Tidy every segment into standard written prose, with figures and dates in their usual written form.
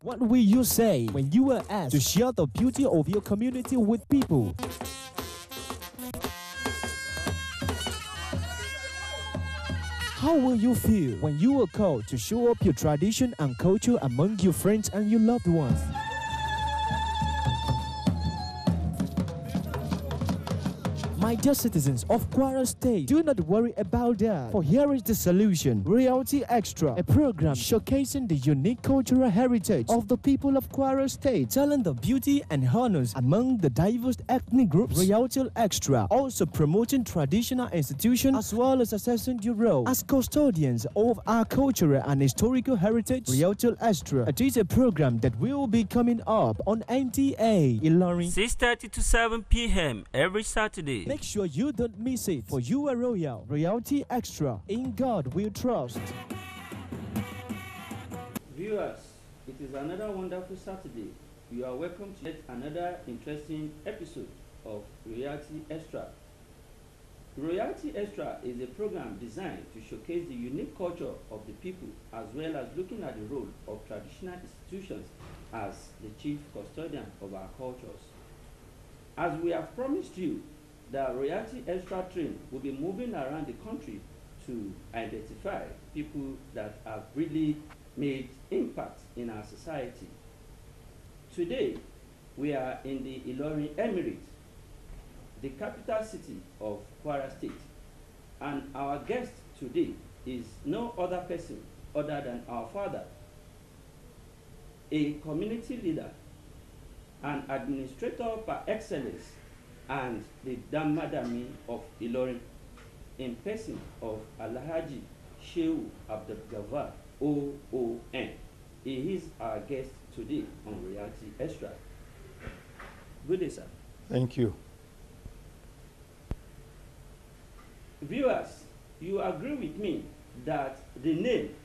What will you say when you were asked to share the beauty of your community with people? How will you feel when you are called to show up your tradition and culture among your friends and your loved ones? My dear citizens of Kwara State, do not worry about that, for here is the solution. Reality Extra, a program showcasing the unique cultural heritage of the people of Kwara State, telling the beauty and honors among the diverse ethnic groups. Reality Extra, also promoting traditional institutions as well as assessing your role as custodians of our cultural and historical heritage. Reality Extra, it is a program that will be coming up on NTA Ilorin, 6:30 to 7 p.m. every Saturday. Make sure you don't miss it, for you are royal. Reality Extra, in God we trust. Viewers, it is another wonderful Saturday. You are welcome to yet another interesting episode of Reality Extra. Reality Extra is a program designed to showcase the unique culture of the people, as well as looking at the role of traditional institutions as the chief custodian of our cultures. As we have promised you, the Reality Extra train will be moving around the country to identify people that have really made impact in our society. Today, we are in the Ilorin Emirate, the capital city of Kwara State, and our guest today is no other person other than our father, a community leader, an administrator par excellence, and the Danmadamin of Ilorin, in person of Alhaji Shehu Abdulgafar, OON. He is our guest today on Reality Extra. Good day, sir. Thank you. Viewers, you agree with me that the name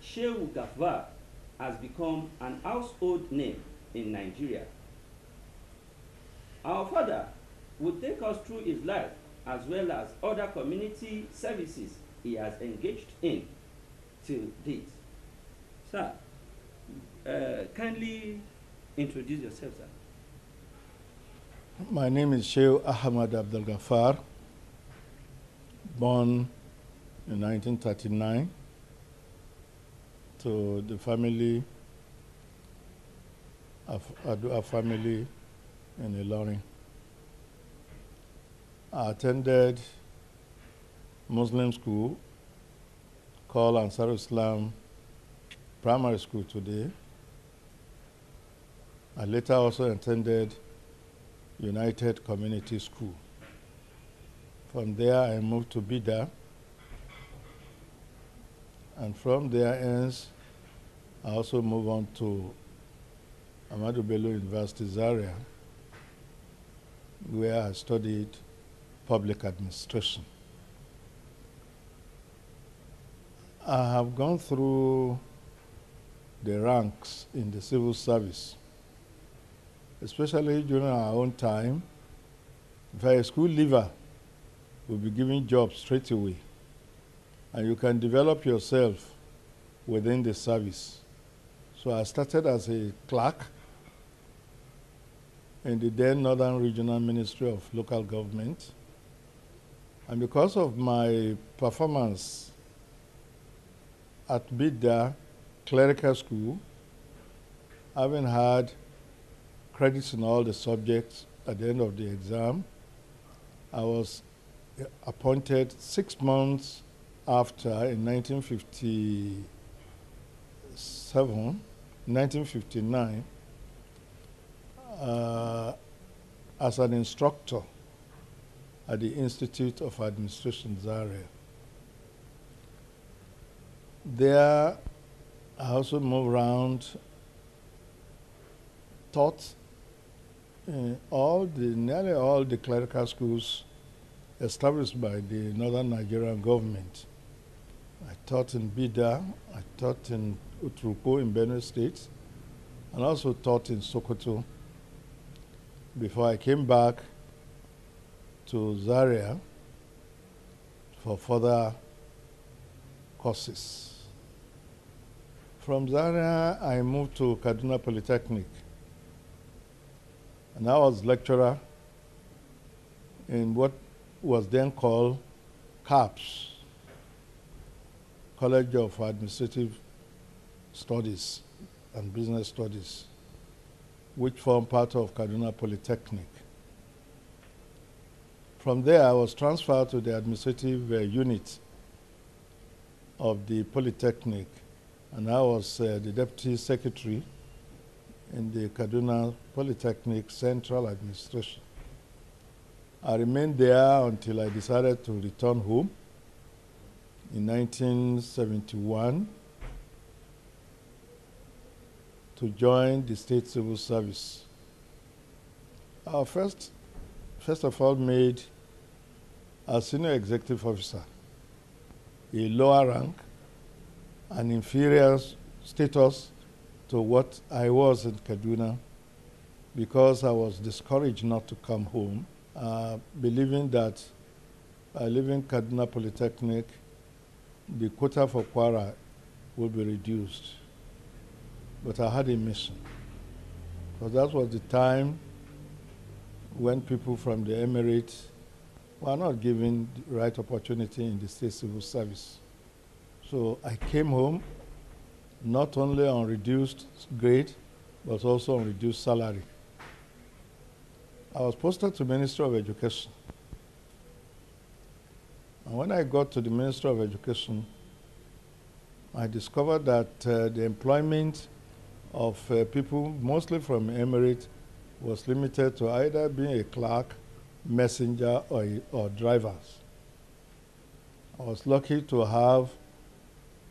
Shehu Gafar has become an household name in Nigeria. Our father will take us through his life as well as other community services he has engaged in till date. Sir, kindly introduce yourself, sir. My name is Shehu Abdulgafar, born in 1939 to the family of a family in Ilorin. I attended Muslim school called Ansar Islam Primary School today. I later also attended United Community School. From there, I moved to Bida, and from there I also moved on to Ahmadu Bello University, Zaria, where I studied public administration. I have gone through the ranks in the civil service, especially during our own time. If you're a school leaver, we'll be giving jobs straight away, and you can develop yourself within the service. So I started as a clerk in the then Northern Regional Ministry of Local Government. And because of my performance at Bida Clerical School, having had credits in all the subjects at the end of the exam, I was appointed 6 months after, in 1959, as an instructor at the Institute of Administration, Zaria. There, I also moved around, taught in nearly all the clerical schools established by the Northern Nigerian government. I taught in Bida, I taught in Utruko in Benue State, and also taught in Sokoto before I came back to Zaria for further courses. From Zaria, I moved to Kaduna Polytechnic. And I was lecturer in what was then called CAPS, College of Administrative Studies and Business Studies, which formed part of Kaduna Polytechnic. From there, I was transferred to the administrative unit of the Polytechnic, and I was the Deputy Secretary in the Kaduna Polytechnic Central Administration. I remained there until I decided to return home in 1971 to join the State Civil Service. I first of all made a senior executive officer, a lower rank, an inferior status to what I was in Kaduna, because I was discouraged not to come home, believing that by leaving Kaduna Polytechnic, the quota for Kwara would be reduced. But I had a mission, because that was the time when people from the Emirates were not given the right opportunity in the State Civil Service. So I came home not only on reduced grade, but also on reduced salary. I was posted to Ministry of Education. And when I got to the Ministry of Education, I discovered that the employment of people, mostly from Emirates, was limited to either being a clerk, messenger, or drivers. I was lucky to have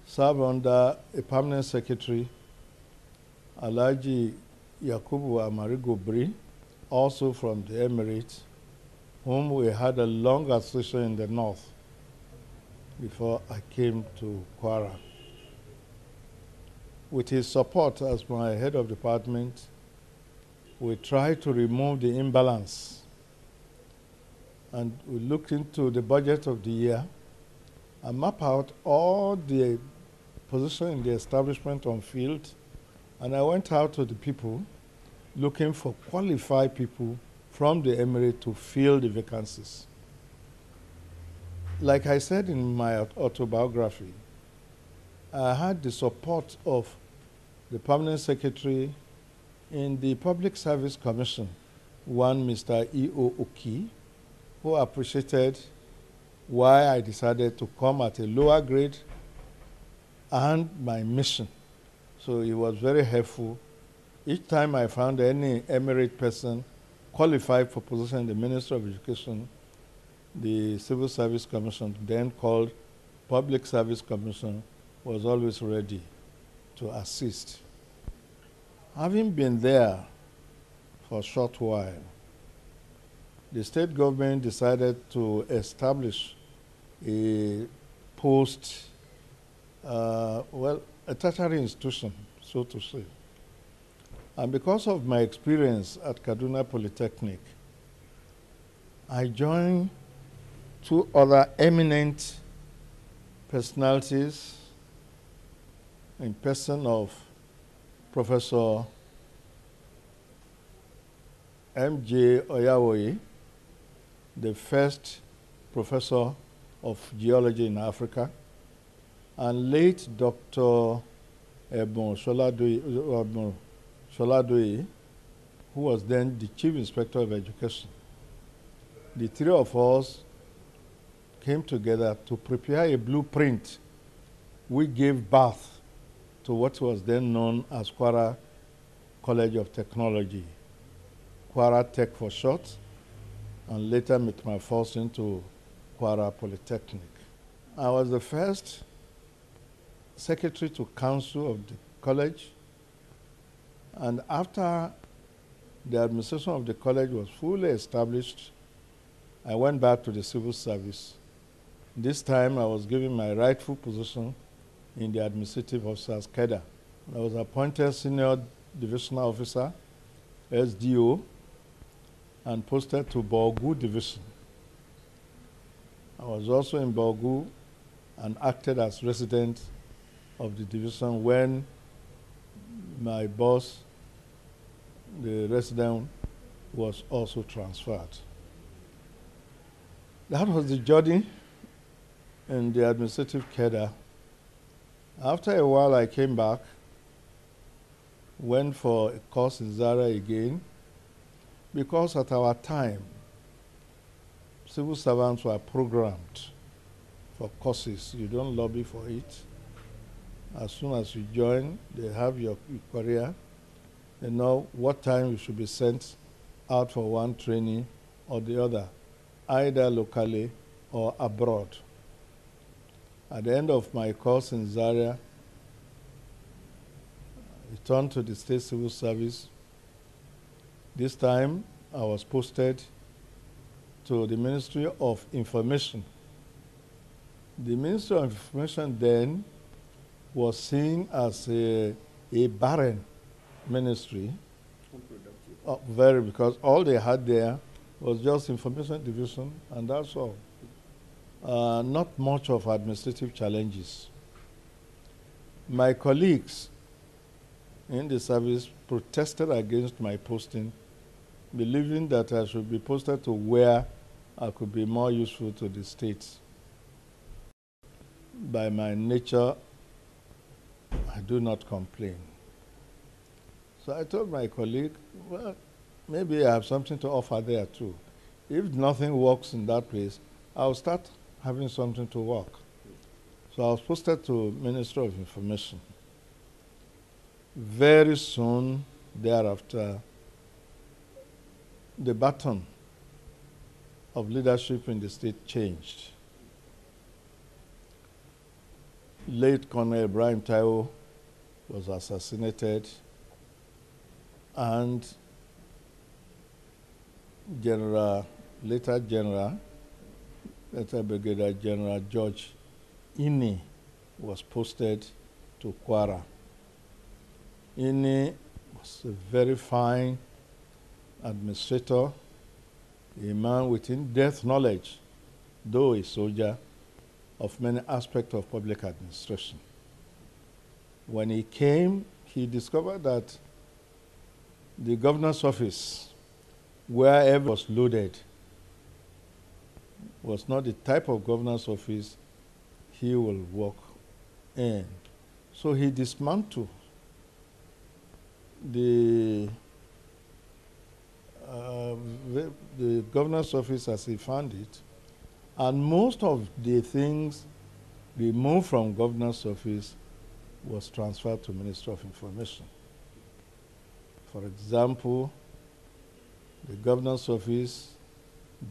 served under a permanent secretary, Alhaji Yakubu Amarigobri, also from the Emirates, whom we had a long association in the north before I came to Kwara. With his support as my head of department, we tried to remove the imbalance. And we looked into the budget of the year and map out all the positions in the establishment on field. And I went out to the people looking for qualified people from the Emirates to fill the vacancies. Like I said in my autobiography, I had the support of the permanent secretary in the Public Service Commission, one Mr. E.O. Oki, who appreciated why I decided to come at a lower grade and my mission. So he was very helpful. Each time I found any Emirate person qualified for position in the Ministry of Education, the Civil Service Commission, then called Public Service Commission, was always ready to assist. Having been there for a short while, the state government decided to establish a post, a tertiary institution, so to say. And because of my experience at Kaduna Polytechnic, I joined two other eminent personalities in person of Professor M.J. Oyawoye, the first professor of geology in Africa, and late Dr. Ebon Sholadoye, who was then the Chief Inspector of Education. The three of us came together to prepare a blueprint which gave birth to what was then known as Kwara College of Technology, Kwara Tech for short, and later metamorphosed into Kwara Polytechnic. I was the first secretary to council of the college, and after the administration of the college was fully established, I went back to the civil service. This time I was given my rightful position in the administrative officer's cadre. I was appointed senior divisional officer, SDO, and posted to Borgu division. I was also in Borgu and acted as resident of the division when my boss, the resident, was also transferred. That was the journey in the administrative cadre. After a while, I came back, went for a course in Zaria again, because at our time, civil servants were programmed for courses. You don't lobby for it. As soon as you join, they have your career. They know what time you should be sent out for one training or the other, either locally or abroad. At the end of my course in Zaria, I returned to the State Civil Service. This time, I was posted to the Ministry of Information. The Ministry of Information then was seen as a barren ministry. Very, because all they had there was just information division, and that's all. Not much of administrative challenges. My colleagues in the service protested against my posting, believing that I should be posted to where I could be more useful to the state. By my nature, I do not complain. So I told my colleague, well, maybe I have something to offer there too. If nothing works in that place, I'll start having something to work. So I was posted to Ministry of Information. Very soon thereafter, the baton of leadership in the state changed. Late Colonel Ibrahim Taiwo was assassinated, and later Brigadier General George Ini was posted to Kwara. Ini was a very fine administrator, a man with in-depth knowledge, though a soldier, of many aspects of public administration. When he came, he discovered that the governor's office, wherever was loaded, was not the type of governor's office he will work in. So he dismantled the governor's office as he found it, and most of the things removed from governor's office was transferred to Ministry of Information. For example, the governor's office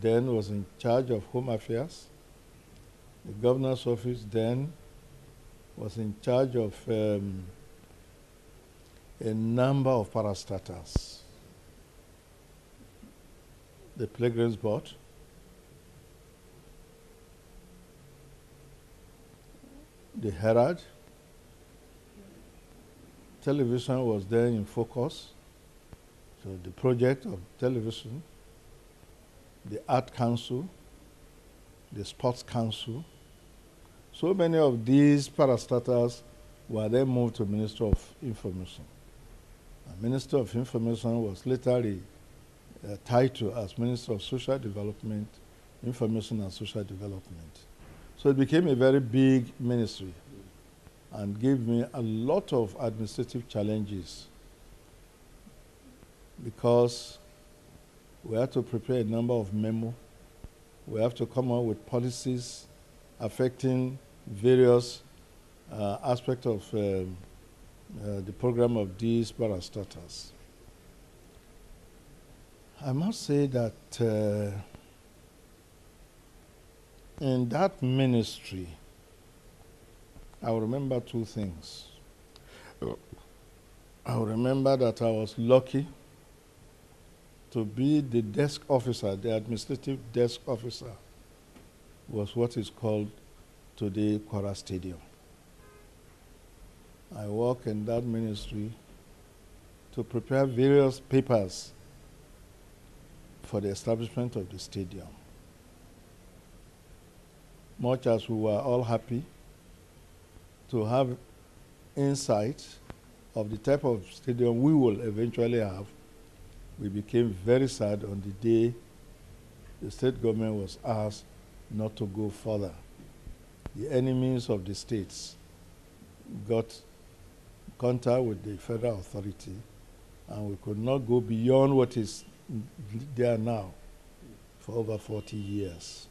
then was in charge of Home Affairs. The governor's office then was in charge of a number of parastatals. The Pilgrims Board, the Herald, television was then in focus. So the project of television, the Art Council, the Sports Council. So many of these parastatals were then moved to Ministry of Information. The Minister of Information was later titled as Minister of Social Development, Information and Social Development. So it became a very big ministry and gave me a lot of administrative challenges, because we had to prepare a number of memos. We have to come up with policies affecting various aspects of the program of these parastatals. I must say that in that ministry, I remember two things. I remember that I was lucky to be the desk officer, the administrative desk officer, was what is called today Kwara Stadium. I work in that ministry to prepare various papers for the establishment of the stadium. Much as we were all happy to have insight of the type of stadium we will eventually have, we became very sad on the day the state government was asked not to go further. The enemies of the states got contact with the federal authority, and we could not go beyond what is there now for over 40 years.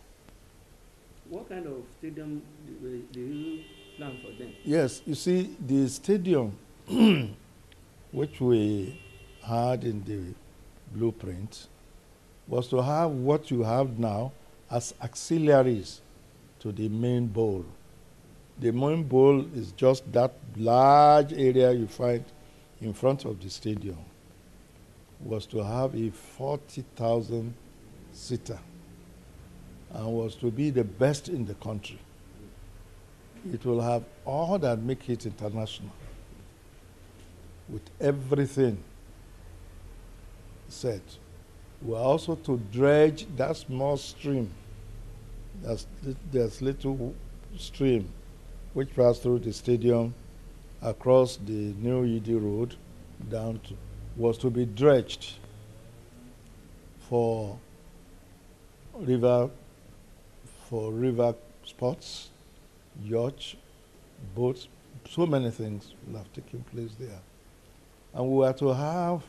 What kind of stadium do you plan for them? Yes, you see, the stadium which we had in the blueprint was to have what you have now as auxiliaries to the main bowl. The main bowl is just that large area you find in front of the stadium. Was to have a 40,000 seater and was to be the best in the country. It will have all that make it international, with everything set. We're also to dredge that small stream. There's little stream which passed through the stadium across the New Yidi Road down to, was to be dredged for river sports, yachts, boats, so many things will have taken place there. And we are to have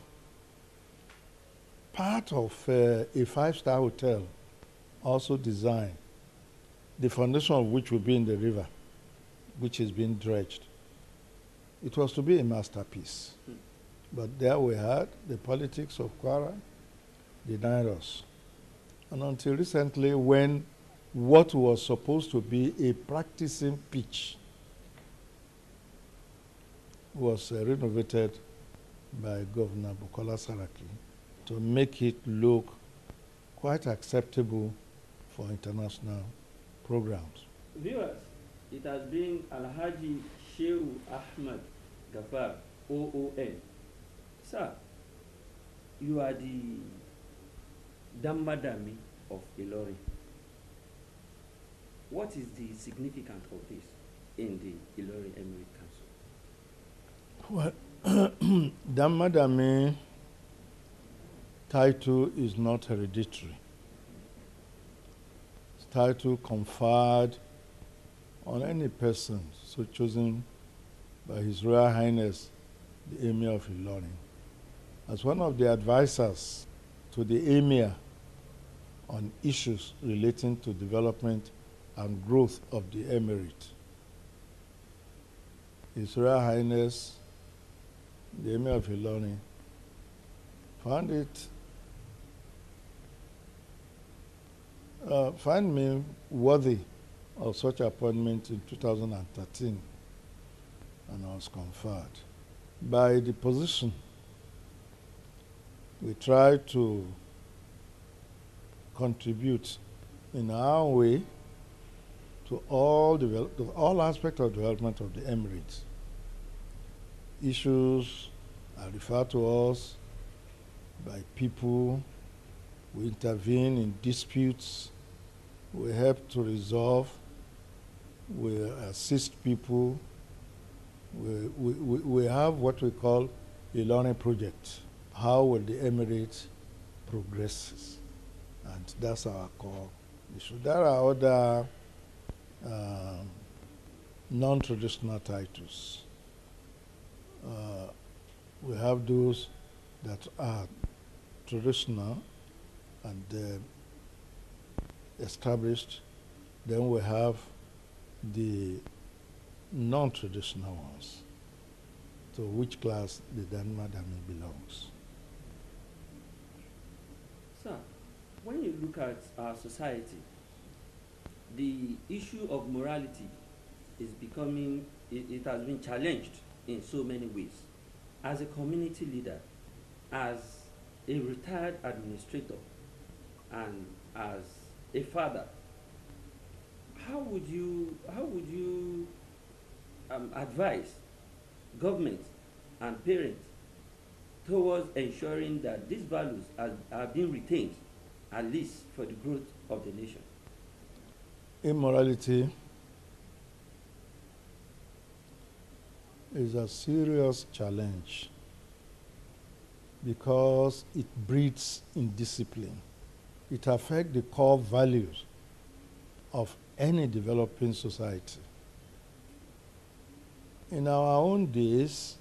part of a 5-star hotel also designed, the foundation of which will be in the river, which is being dredged. It was to be a masterpiece. But there we had the politics of Kwara denied us. And until recently, when what was supposed to be a practicing pitch was renovated by Governor Bukola Saraki to make it look quite acceptable for international programs. Viewers, it has been Alhaji Shehu Abdulgafar, OON. Sir, you are the Danmadamin of Ilorin. What is the significance of this in the Ilorin Emirate Council? Well, Danmadamin title is not hereditary. It's title conferred on any person so chosen by His Royal Highness the Emir of Ilorin as one of the advisors to the Emir on issues relating to development and growth of the Emirate. His Royal Highness the Emir of Ilorin find me worthy of such appointment in 2013, and I was conferred. By the position, we try to contribute in our way to all aspects of development of the Emirates. Issues are referred to us by people. We intervene in disputes. We help to resolve. We assist people. We have what we call a learning project. How will the Emirates progress? And that's our core issue. There are other non-traditional titles. We have those that are traditional and established. Then we have the non-traditional ones, to which class the Danmadamin belongs. Sir, when you look at our society, the issue of morality is becoming, it has been challenged in so many ways. As a community leader, as a retired administrator, and as a father, how would you advise government and parents towards ensuring that these values are being retained, at least for the growth of the nation? Immorality is a serious challenge because it breeds indiscipline. It affects the core values of any developing society. In our own days,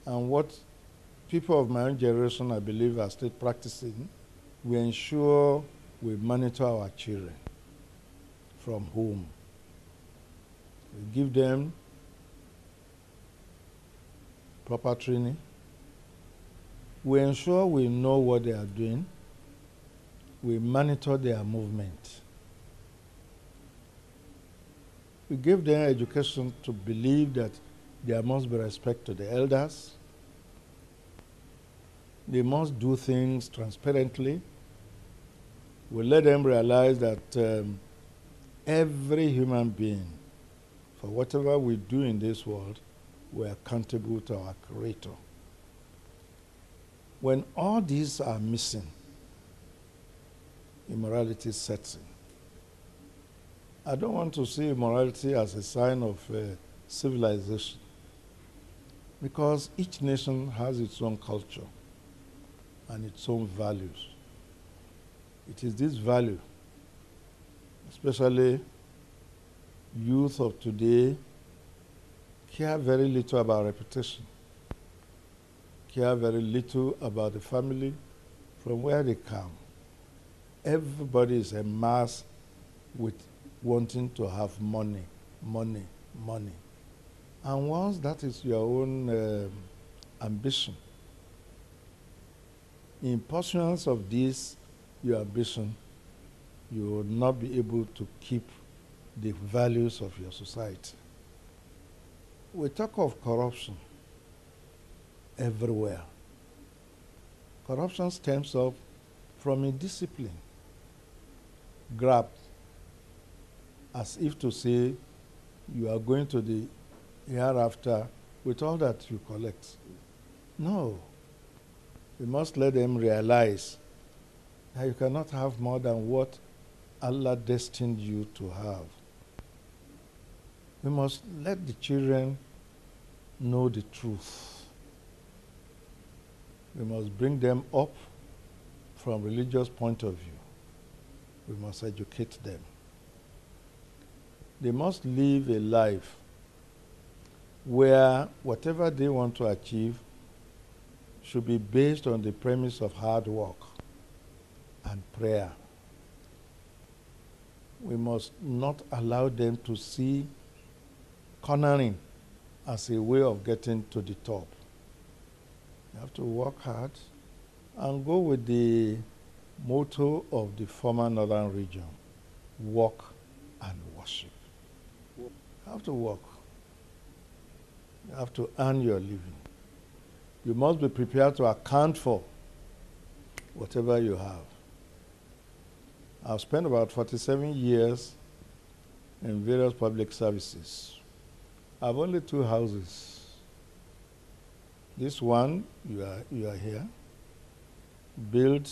and what people of my own generation, I believe, are still practicing, we ensure we monitor our children from home. We give them proper training. We ensure we know what they are doing. We monitor their movement. We give them education to believe that there must be respect to the elders. They must do things transparently. We let them realize that every human being, for whatever we do in this world, we're accountable to our Creator. When all these are missing, immorality sets in. I don't want to see immorality as a sign of civilization, because each nation has its own culture and its own values. It is this value, especially youth of today, care very little about reputation, care very little about the family from where they come. Everybody is a mass with wanting to have money, money, money. And once that is your own ambition, in pursuance of this, your ambition, you will not be able to keep the values of your society. We talk of corruption everywhere. Corruption stems up from indiscipline, grabbed as if to say you are going to the hereafter with all that you collect. No. We must let them realize that you cannot have more than what Allah destined you to have. We must let the children know the truth. We must bring them up from religious point of view. We must educate them. They must live a life where whatever they want to achieve should be based on the premise of hard work and prayer. We must not allow them to see cornering as a way of getting to the top. You have to work hard and go with the motto of the former northern region: work and worship. You have to work. You have to earn your living. You must be prepared to account for whatever you have. I've spent about 47 years in various public services. I have only 2 houses. This one, you are here, built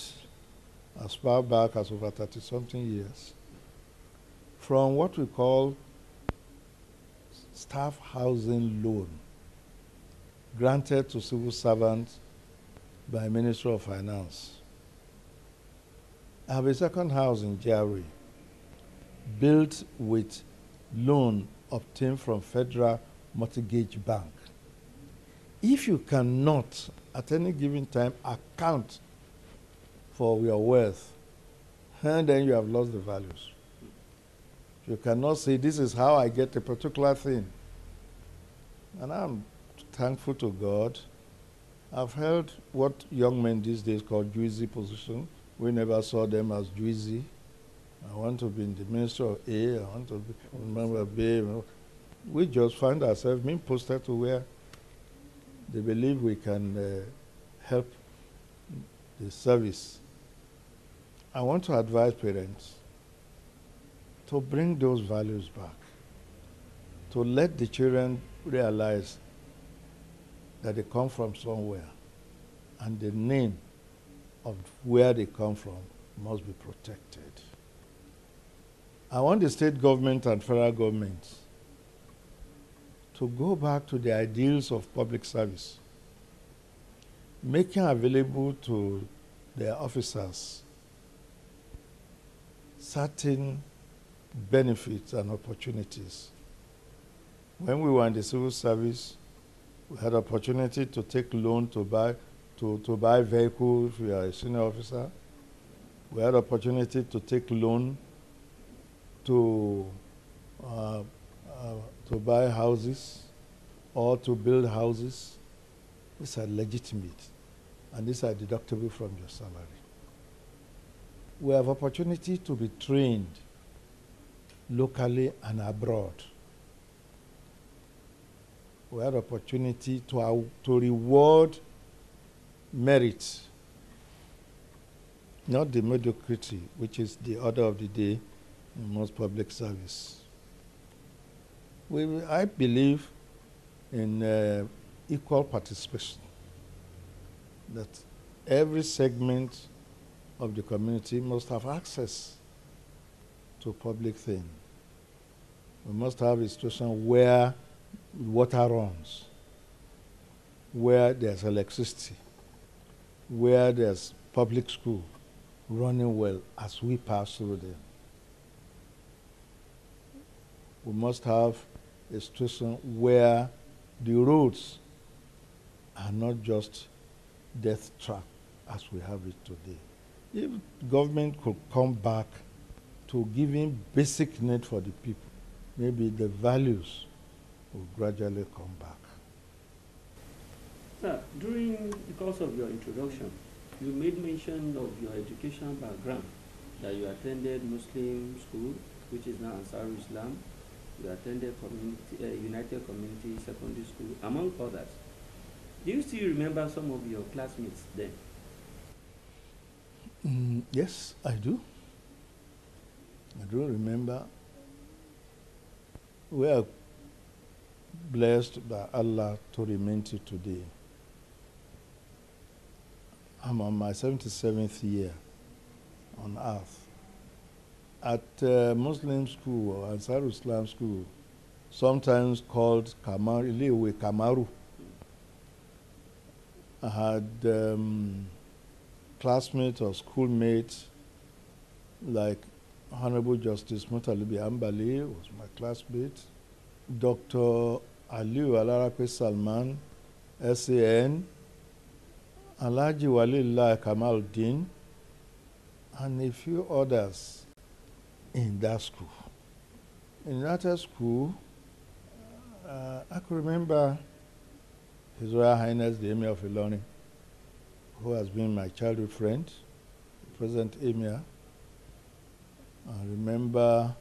as far back as over 30-something years from what we call staff housing loan, granted to civil servants by Ministry of Finance. I have a second house in Jari, built with loan obtained from Federal Mortgage Bank. If you cannot, at any given time, account for your wealth, and then you have lost the values. You cannot say, this is how I get a particular thing. And I'm thankful to God. I've held what young men these days call juicy position. We never saw them as juicy. I want to be in the Ministry of A, I want to be a member of B. We just find ourselves being posted to where they believe we can help the service. I want to advise parents to bring those values back, to let the children realize that they come from somewhere, and the name of where they come from must be protected. I want the state government and federal government to go back to the ideals of public service, making available to their officers certain benefits and opportunities. When we were in the civil service, we had opportunity to take loan to buy vehicles. We are a senior officer. We had opportunity to take loan to buy houses or to build houses. These are legitimate, and these are deductible from your salary. We have opportunity to be trained locally and abroad. We had opportunity to reward merit, not the mediocrity, which is the order of the day in most public service. I believe in equal participation, that every segment of the community must have access to public things. We must have a situation where water runs, where there's electricity, where there's public school running well as we pass through them. We must have a situation where the roads are not just death trap as we have it today. If government could come back to giving basic need for the people, maybe the values will gradually come back. Sir, during the course of your introduction, you made mention of your educational background, that you attended Muslim school, which is now Ansarul Islam. You attended United Community Secondary School, among others. Do you still remember some of your classmates then? Yes, I do. I do remember. We are blessed by Allah to remain till today. I'm on my 77th year on earth. At Muslim school or Ansar Islam school, sometimes called Ilewe Kamaru, I had classmates or schoolmates like Honorable Justice Mutalibi Ambali was my classmate, Dr. Aliu Alarape Salman, SAN, Alhaji Walillah Kamaldeen, and a few others in that school. In that school, I could remember His Royal Highness the Emir of Ilorin, who has been my childhood friend, present Emir. I remember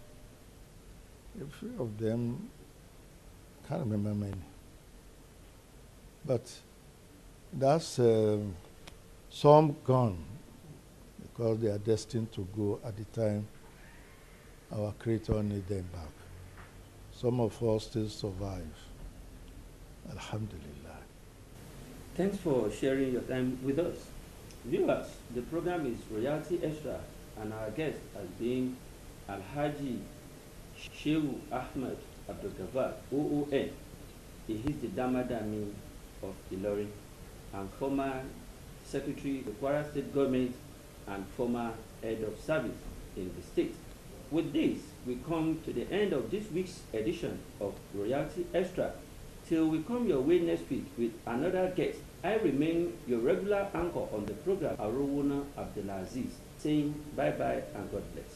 a few of them, can't remember many. But that's some gone because they are destined to go at the time our Creator need them back. Some of us still survive. Alhamdulillah. Thanks for sharing your time with us. Viewers, the program is Royalty Extra, and our guest has been Alhaji Shehu Ahmed Abdulgafar, OON. He is the Danmadamin of Ilorin and former Secretary of the Kwara State Government and former Head of Service in the state. With this, we come to the end of this week's edition of Royalty Extra. Till we come your way next week with another guest, I remain your regular anchor on the program, Arowona Abdulaziz, saying bye-bye and God bless.